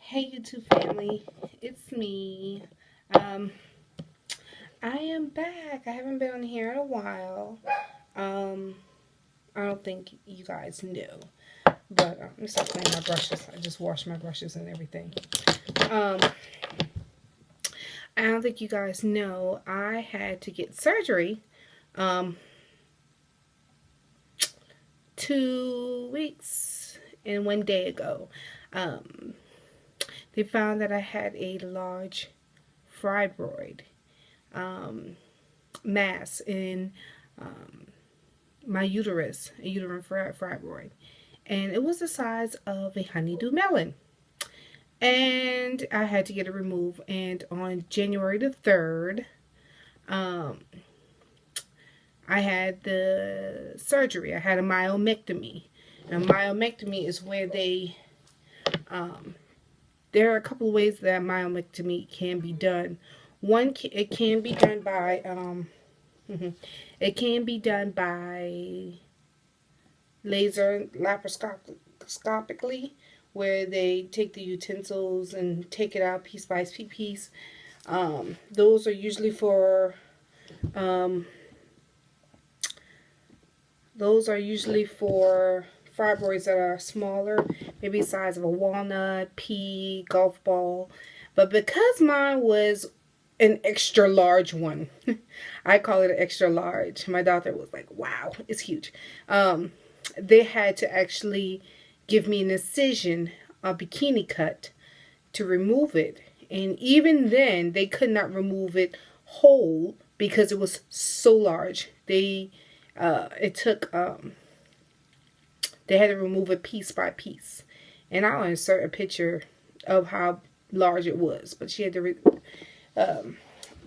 Hey YouTube family, it's me. Um, I am back. I haven't been on here in a while. Um, I don't think you guys knew, but let me stop playing my brushes. I just washed my brushes and everything. Um, I don't think you guys know I had to get surgery. Um, 2 weeks and 1 day ago. Um, they found that I had a large fibroid. Mass in my uterus, a uterine fibroid, and it was the size of a honeydew melon. And I had to get it removed. And on January the 3rd, um, I had the surgery. I had a myomectomy. And myomectomy is where there are a couple of ways that myomectomy can be done. One, it can be done by, it can be done by laser laparoscopically, where they take the utensils and take it out piece by piece. Those are usually for um, fibroids that are smaller, maybe the size of a walnut, pea, golf ball. But because mine was an extra large one, I call it an extra large. My doctor was like, "Wow, it's huge." They had to actually give me an incision, a bikini cut, to remove it. And even then, they could not remove it whole because it was so large. They had to remove it piece by piece. And I'll insert a picture of how large it was. But she had to,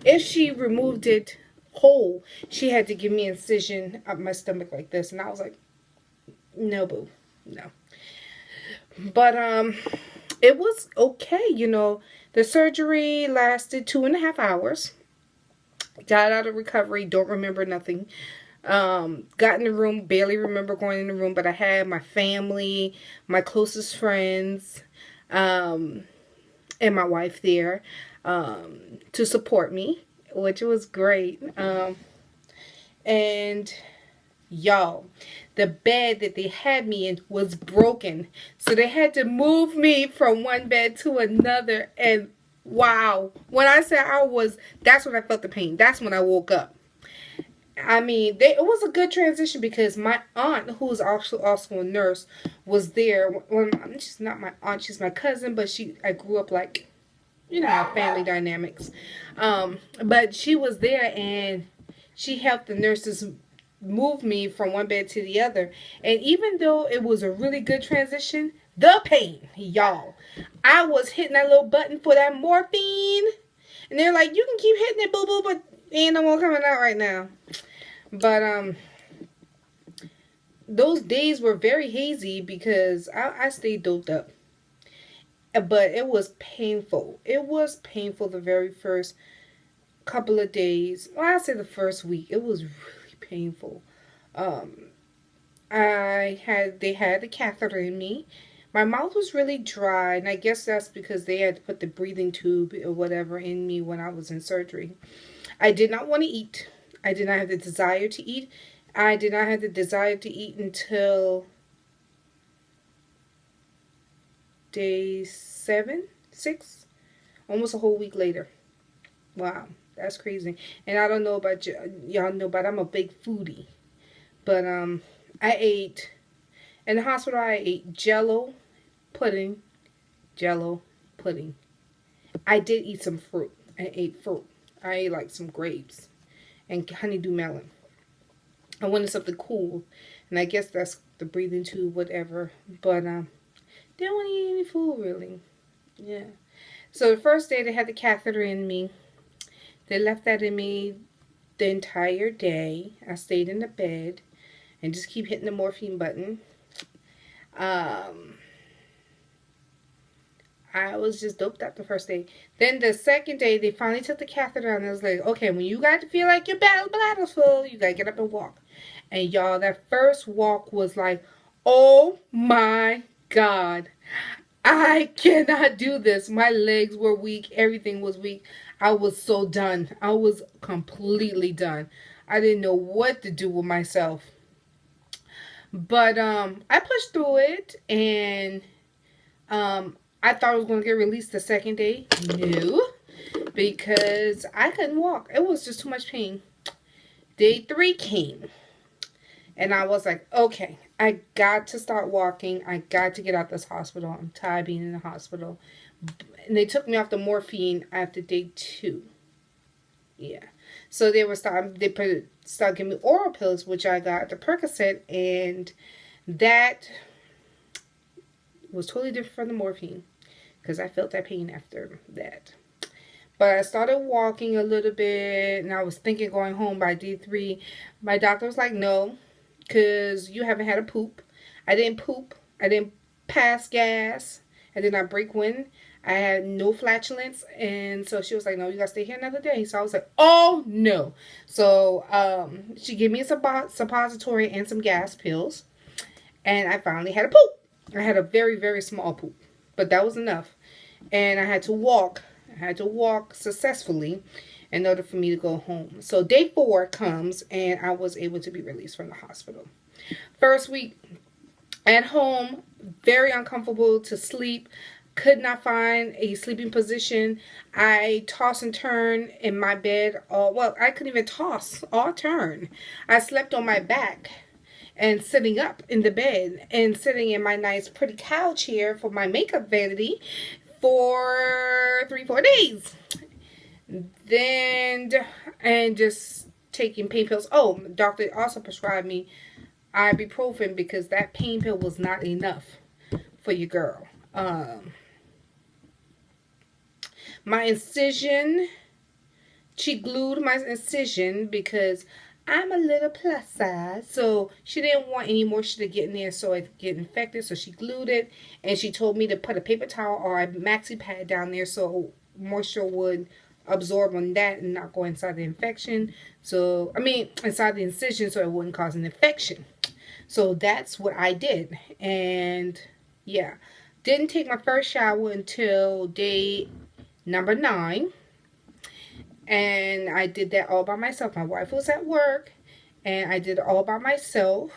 if she removed it whole, she had to give me an incision up my stomach like this. And I was like, no, boo, no. But it was okay. The surgery lasted 2.5 hours. Got out of recovery, don't remember nothing. Got in the room, barely remember going in the room, but I had my family, my closest friends, and my wife there to support me, which was great. And y'all, the bed that they had me in was broken. So they had to move me from one bed to another. And wow, when I said that's when I felt the pain. That's when I woke up. I mean, it was a good transition because my aunt, who was also a nurse, was there. Well, she's not my aunt, she's my cousin, but I grew up like, family dynamics. But she was there and she helped the nurses move me from one bed to the other. And even though it was a really good transition, the pain, y'all, I was hitting that little button for that morphine. And they're like, you can keep hitting it, boo boo, but ain't no more coming out right now. But those days were very hazy because I stayed doped up. But it was painful. It was painful the very first couple of days. Well, I say the first week. It was really painful. They had the catheter in me. My mouth was really dry, and I guess that's because they had to put the breathing tube or whatever in me when I was in surgery. I did not want to eat. I did not have the desire to eat. I did not have the desire to eat until day 7, 6, almost a whole week later. Wow, that's crazy. And I don't know about y'all know, but I'm a big foodie. But I ate in the hospital. I ate Jello pudding. I did eat some fruit. I ate fruit. I ate like some grapes and honeydew melon. I wanted something cool, and I guess that's the breathing tube, whatever. But didn't want to eat any food really. Yeah. So the first day they had the catheter in me. They left that in me the entire day. I stayed in the bed and just keep hitting the morphine button. I was just doped up the first day. Then the second day, they finally took the catheter out, and it was like, okay, when you got to feel like your bladder's full, you got to get up and walk. And y'all, that first walk was like, oh my God. I cannot do this. My legs were weak. Everything was weak. I was so done. I was completely done. I didn't know what to do with myself. But I pushed through it, and I thought I was going to get released the second day. No, because I couldn't walk. It was just too much pain. Day 3 came, and I was like, okay, I got to start walking. I got to get out this hospital. I'm tired of being in the hospital. And they took me off the morphine after day 2. Yeah. So they started giving me oral pills, which I got the Percocet, and that was totally different from the morphine because I felt that pain after that. But I started walking a little bit, and I was thinking going home by day 3. My doctor was like, no, because you haven't had a poop. I didn't poop. I didn't pass gas. I did not break wind. I had no flatulence. And so she was like, no, you got to stay here another day. So I was like, oh, no. So she gave me a suppository and some gas pills. And I finally had a poop. I had a very, very small poop. But that was enough. And I had to walk. I had to walk successfully in order for me to go home. So day 4 comes, and I was able to be released from the hospital. First week at home, very uncomfortable to sleep. Could not find a sleeping position. I toss and turn in my bed. I couldn't even toss or turn. I slept on my back and sitting up in the bed and sitting in my nice pretty couch here for my makeup vanity for 3-4 days. Then, and just taking pain pills. Oh, the doctor also prescribed me ibuprofen because that pain pill was not enough for your girl. My incision, she glued my incision because I'm a little plus size, so she didn't want any moisture to get in there so it get infected, so she glued it, and she told me to put a paper towel or a maxi pad down there so moisture would absorb on that and not go inside the infection. So, inside the incision so it wouldn't cause an infection. So that's what I did, and yeah. Didn't take my first shower until day number 9. And I did that all by myself. My wife was at work, and I did it all by myself.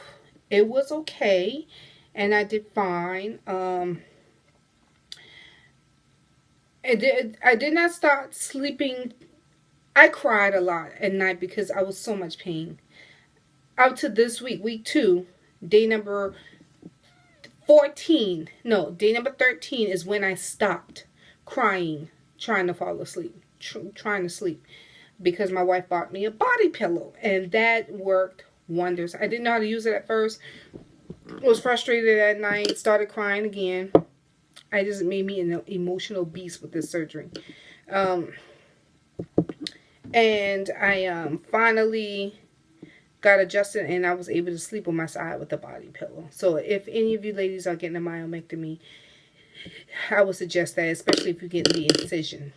It was okay, and I did fine. I did not start sleeping. I cried a lot at night because I was so much pain. Up to this week 2, day number 14. No, day number 13 is when I stopped crying, trying to fall asleep. Trying to sleep because my wife bought me a body pillow, and that worked wonders. I didn't know how to use it at first. Was frustrated at night, started crying again. I just made me an emotional beast with this surgery. And I finally got adjusted, and I was able to sleep on my side with the body pillow. So if any of you ladies are getting a myomectomy, I would suggest that, especially if you get the incision.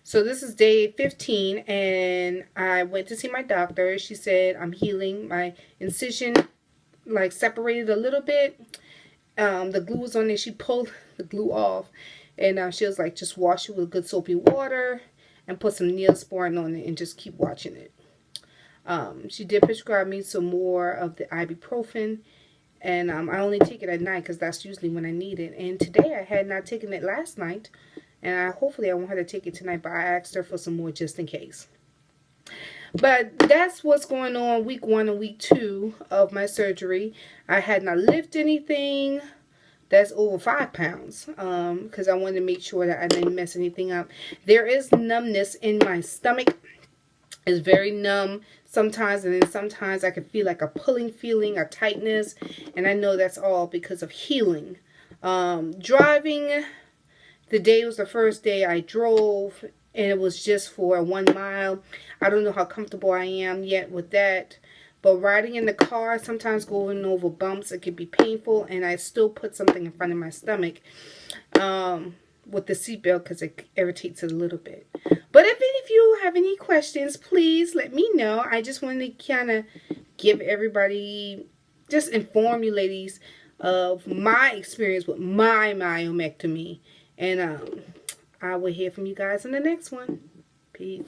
So this is day 15, and I went to see my doctor. She said I'm healing. My incision separated a little bit. The glue was on there. She pulled the glue off, and she was like, just wash it with good soapy water and put some Neosporin on it and just keep watching it. She did prescribe me some more of the ibuprofen, and I only take it at night because that's usually when I need it. And today I had not taken it last night. And hopefully I won't have to take it tonight, but I asked her for some more just in case. But that's what's going on week 1 and week 2 of my surgery. I had not lifted anything that's over 5 pounds because I wanted to make sure that I didn't mess anything up. There is numbness in my stomach. It's very numb sometimes, and then sometimes I can feel like a pulling feeling, a tightness, and I know that's all because of healing. Driving. The day was the first day I drove, and it was just for 1 mile. I don't know how comfortable I am yet with that. But riding in the car, sometimes going over bumps, it can be painful. And I still put something in front of my stomach with the seatbelt because it irritates it a little bit. But if any of you have any questions, please let me know. I just wanted to kind of give everybody, just inform you ladies of my experience with my myomectomy. And I will hear from you guys in the next one. Peace.